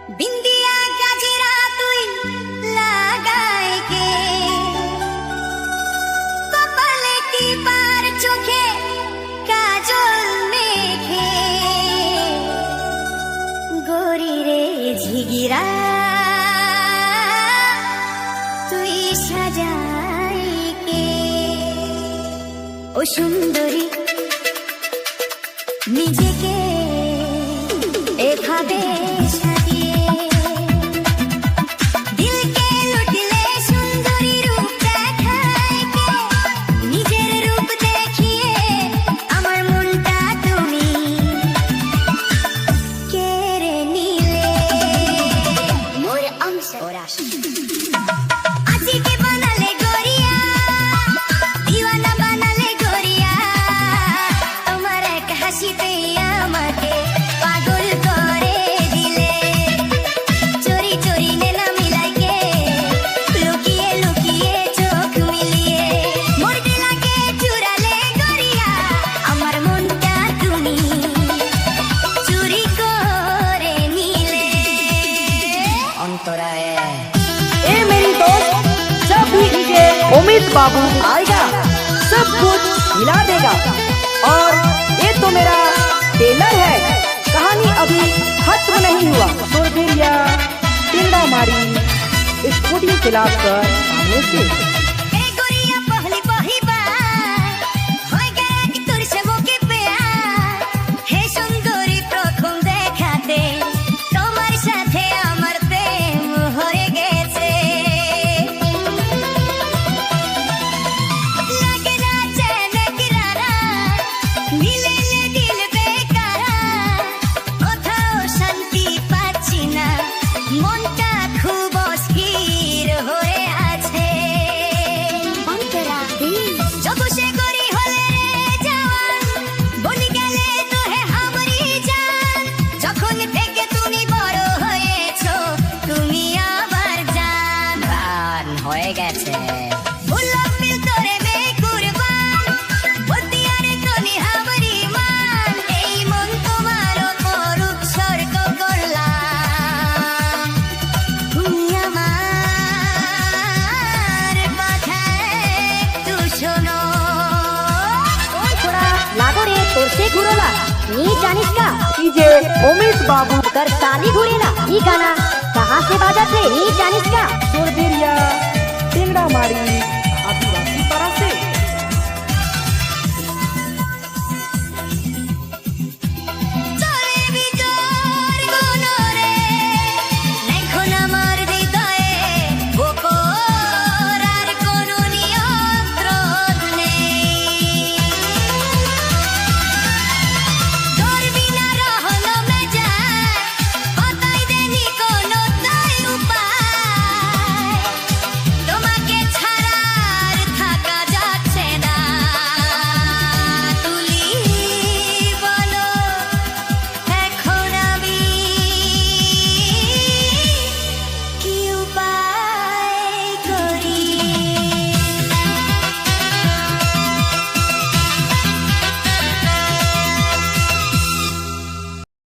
बिंदिया गजरा तुई लगाए के कपाले टीपार चोखे काजल मेघे गोरी रे झिगिरा তুই সাজাইকে ও সুন্দরী নিজেকে এভাবে সাজিয়ে দিলকে লুটলে সুন্দরী রূপ দেখায় কে নিজের রূপ দেখিয়ে আমার মনটা তুমি কেড়ে নিলে মোর অংশ ওরা अमित बाबू आएगा सब कुछ हिला देगा। और ये तो मेरा टेलर है, कहानी अभी खत्म नहीं हुआ। सुरभिरिया टिंडा मारी स्कूटी चलाकर सामने से जानिस का जे अमित बाबू कर ताली घुरेला ई गाना कहाँ से बाजा थे नी जानिस का सुरभिरिया टिंडा मारी